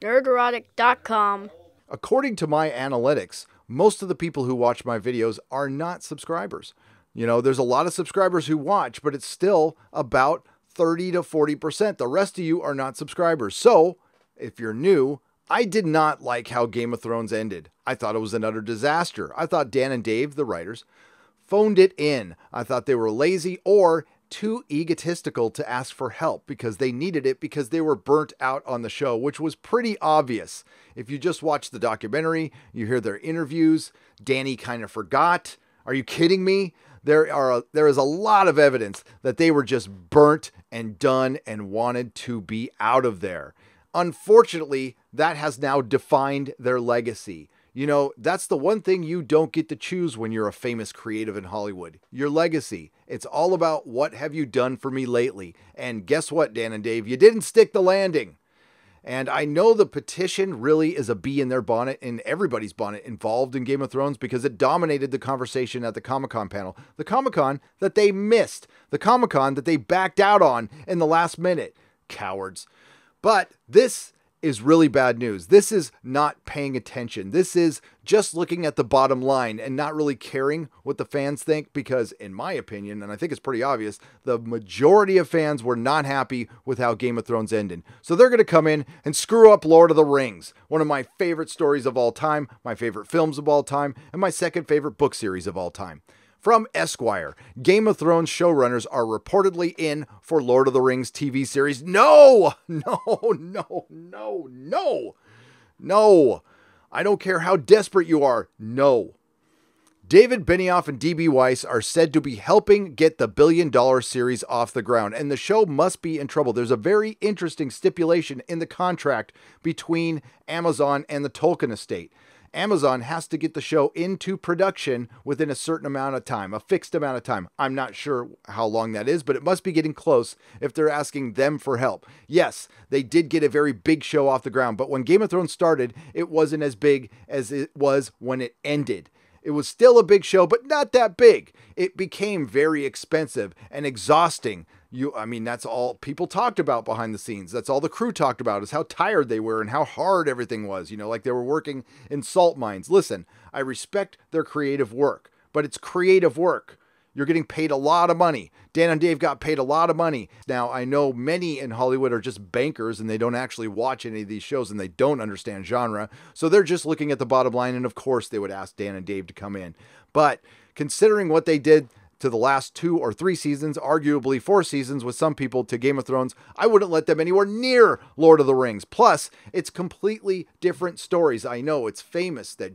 nerderotic.com. According to my analytics, most of the people who watch my videos are not subscribers. You know, there's a lot of subscribers who watch, but it's still about 30 to 40%. The rest of you are not subscribers. So, if you're new, I did not like how Game of Thrones ended. I thought it was an utter disaster. I thought Dan and Dave, the writers, phoned it in. I thought they were lazy or too egotistical to ask for help because they needed it because they were burnt out on the show, which was pretty obvious. If you just watch the documentary, you hear their interviews, Danny kind of forgot. Are you kidding me? There is a lot of evidence that they were just burnt and done and wanted to be out of there. Unfortunately, that has now defined their legacy. You know, that's the one thing you don't get to choose when you're a famous creative in Hollywood. Your legacy. It's all about what have you done for me lately. And guess what, Dan and Dave? You didn't stick the landing. And I know the petition really is a bee in their bonnet, in everybody's bonnet involved in Game of Thrones, because it dominated the conversation at the Comic-Con panel. The Comic-Con that they missed. The Comic-Con that they backed out on in the last minute. Cowards. But this is really bad news. This is not paying attention. This is just looking at the bottom line and not really caring what the fans think, because in my opinion, and I think it's pretty obvious, the majority of fans were not happy with how Game of Thrones ended. So they're going to come in and screw up Lord of the Rings, one of my favorite stories of all time, my favorite films of all time, and my second favorite book series of all time. From Esquire, Game of Thrones showrunners are reportedly in for Lord of the Rings TV series. No! I don't care how desperate you are. No. David Benioff and D.B. Weiss are said to be helping get the billion-dollar series off the ground, and the show must be in trouble. There's a very interesting stipulation in the contract between Amazon and the Tolkien estate. Amazon has to get the show into production within a certain amount of time, a fixed amount of time. I'm not sure how long that is, but it must be getting close if they're asking them for help. Yes, they did get a very big show off the ground, but when Game of Thrones started, it wasn't as big as it was when it ended. It was still a big show, but not that big. It became very expensive and exhausting. That's all people talked about behind the scenes. That's all the crew talked about, is how tired they were and how hard everything was. You know, like they were working in salt mines. Listen, I respect their creative work, but it's creative work. You're getting paid a lot of money. Dan and Dave got paid a lot of money. Now, I know many in Hollywood are just bankers and they don't actually watch any of these shows and they don't understand genre. So they're just looking at the bottom line. And of course, they would ask Dan and Dave to come in. But considering what they did to the last 2 or 3 seasons, arguably 4 seasons with some people, to Game of Thrones, I wouldn't let them anywhere near Lord of the Rings. Plus, it's completely different stories. I know it's famous that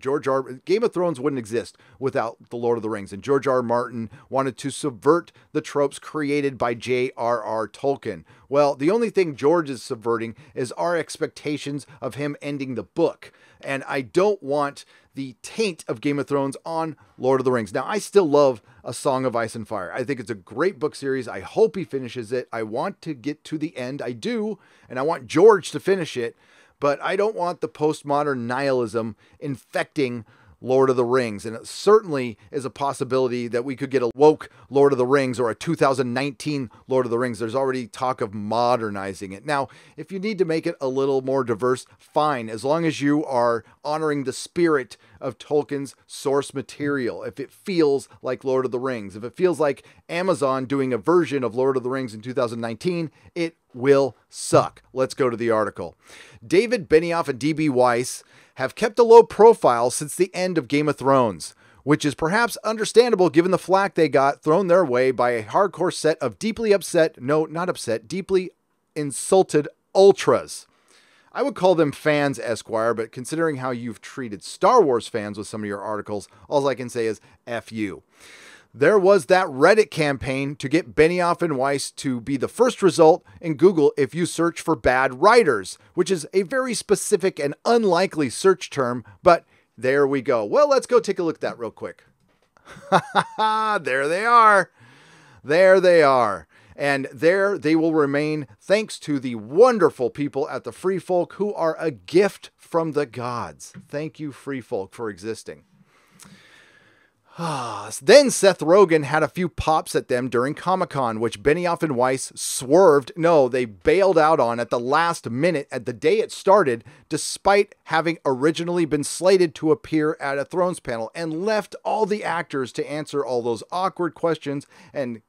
Game of Thrones wouldn't exist without the Lord of the Rings, and George R. R. Martin wanted to subvert the tropes created by J.R.R. Tolkien. Well, the only thing George is subverting is our expectations of him ending the book. And I don't want the taint of Game of Thrones on Lord of the Rings. Now, I still love A Song of Ice and Fire. I think it's a great book series. I hope he finishes it. I want to get to the end. I do. And I want George to finish it. But I don't want the postmodern nihilism infecting Lord of the Rings. And it certainly is a possibility that we could get a woke Lord of the Rings or a 2019 Lord of the Rings. There's already talk of modernizing it. Now, if you need to make it a little more diverse, fine, as long as you are honoring the spirit of Tolkien's source material. If it feels like Lord of the Rings, if it feels like Amazon doing a version of Lord of the Rings in 2019, it will suck. Let's go to the article. David Benioff and D.B. Weiss have kept a low profile since the end of Game of Thrones, which is perhaps understandable given the flack they got thrown their way by a hardcore set of deeply insulted ultras. I would call them fans, Esquire, but considering how you've treated Star Wars fans with some of your articles, all I can say is F you. There was that Reddit campaign to get Benioff and Weiss to be the first result in Google if you search for bad writers, which is a very specific and unlikely search term, but there we go. Well, let's go take a look at that real quick. There they are. There they are. And there they will remain thanks to the wonderful people at the Free Folk who are a gift from the gods. Thank you, Free Folk, for existing. Then Seth Rogen had a few pops at them during Comic-Con, which Benioff and Weiss swerved. No, they bailed out on at the last minute at the day it started, despite having originally been slated to appear at a Thrones panel, and left all the actors to answer all those awkward questions and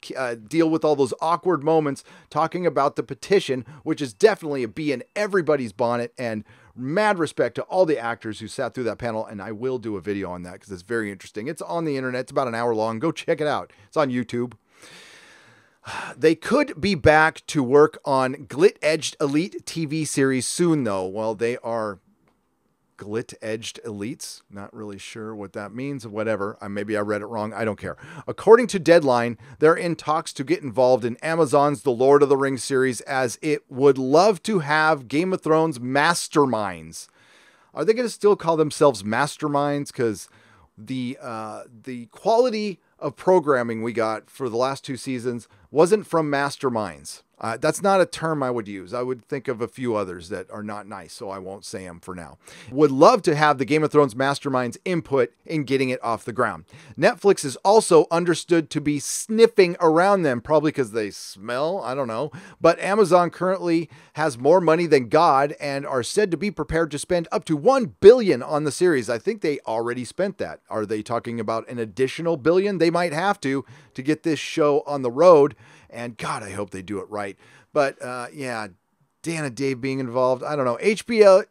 deal with all those awkward moments talking about the petition, which is definitely a bee in everybody's bonnet, and mad respect to all the actors who sat through that panel, and I will do a video on that because it's very interesting. It's on the internet. It's about an hour long. Go check it out. It's on YouTube. They could be back to work on Glit-Edged Elite TV series soon, though. Well, they are Glit-Edged Elites. Not really sure what that means. Whatever. Maybe I read it wrong. I don't care. According to Deadline, they're in talks to get involved in Amazon's The Lord of the Rings series, as it would love to have Game of Thrones masterminds. Are they going to still call themselves masterminds? Because the quality of programming we got for the last 2 seasons wasn't from masterminds. That's not a term I would use. I would think of a few others that are not nice, so I won't say them for now. Would love to have the Game of Thrones masterminds input in getting it off the ground. Netflix is also understood to be sniffing around them, probably because they smell, I don't know. But Amazon currently has more money than God and are said to be prepared to spend up to $1 billion on the series. I think they already spent that. Are they talking about an additional $1 billion? They might have to get this show on the road. And God, I hope they do it right. But yeah, Dan and Dave being involved, I don't know. HBO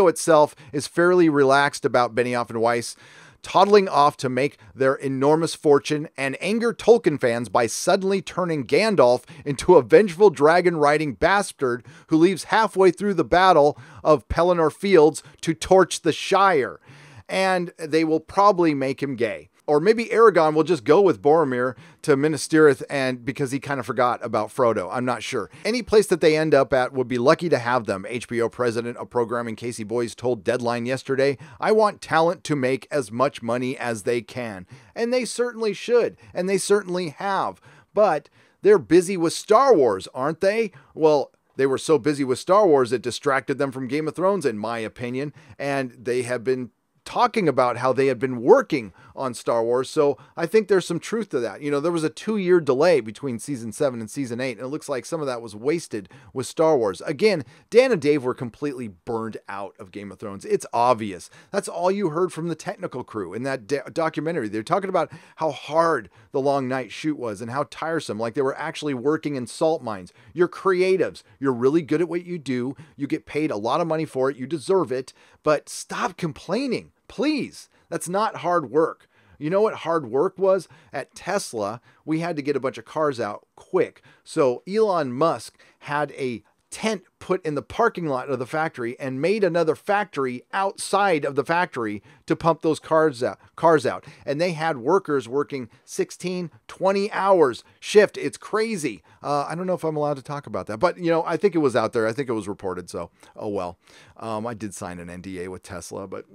itself is fairly relaxed about Benioff and Weiss toddling off to make their enormous fortune and anger Tolkien fans by suddenly turning Gandalf into a vengeful dragon-riding bastard who leaves halfway through the Battle of Pelennor Fields to torch the Shire. And they will probably make him gay. Or maybe Aragorn will just go with Boromir to Minas Tirith, and because he kind of forgot about Frodo. I'm not sure. Any place that they end up at would be lucky to have them. HBO president of programming Casey Boyes told Deadline yesterday, "I want talent to make as much money as they can." And they certainly should, and they certainly have. But they're busy with Star Wars, aren't they? Well, they were so busy with Star Wars it distracted them from Game of Thrones, in my opinion, and they have been talking about how they had been working on Star Wars. So I think there's some truth to that. You know, there was a 2-year delay between season 7 and season 8, and it looks like some of that was wasted with Star Wars. Again, Dan and Dave were completely burned out of Game of Thrones. It's obvious. That's all you heard from the technical crew in that documentary. They're talking about how hard the long night shoot was and how tiresome, like they were actually working in salt mines. You're creatives. You're really good at what you do. You get paid a lot of money for it. You deserve it, but stop complaining. Please, that's not hard work. You know what hard work was? At Tesla, we had to get a bunch of cars out quick. So Elon Musk had a tent put in the parking lot of the factory and made another factory outside of the factory to pump those cars out. And they had workers working 16, 20 hours shift. It's crazy. I don't know if I'm allowed to talk about that, but you know, I think it was out there. I think it was reported. So, oh well. I did sign an NDA with Tesla, but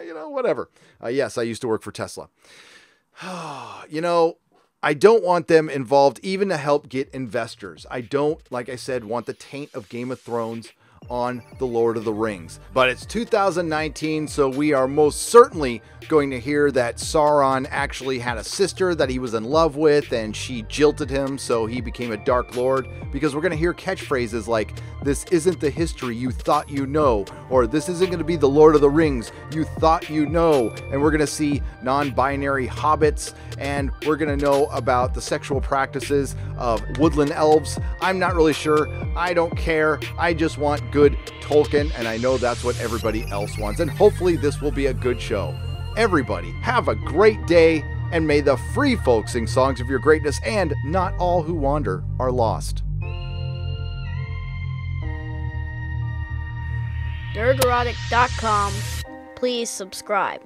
you know, whatever. Yes, I used to work for Tesla. You know, I don't want them involved even to help get investors. I don't, like I said, want the taint of Game of Thrones on The Lord of the Rings. But it's 2019, so we are most certainly going to hear that Sauron actually had a sister that he was in love with and she jilted him, so he became a Dark Lord, because we're going to hear catchphrases like, "This isn't the history you thought you know," or "This isn't going to be the Lord of the Rings you thought you know," and we're going to see non-binary hobbits, and we're going to know about the sexual practices of woodland elves. I'm not really sure. I don't care. I just want good Tolkien, and I know that's what everybody else wants, and hopefully this will be a good show. Everybody, have a great day, and may the free folk sing songs of your greatness, and not all who wander are lost. Nerderotic.com. Please subscribe.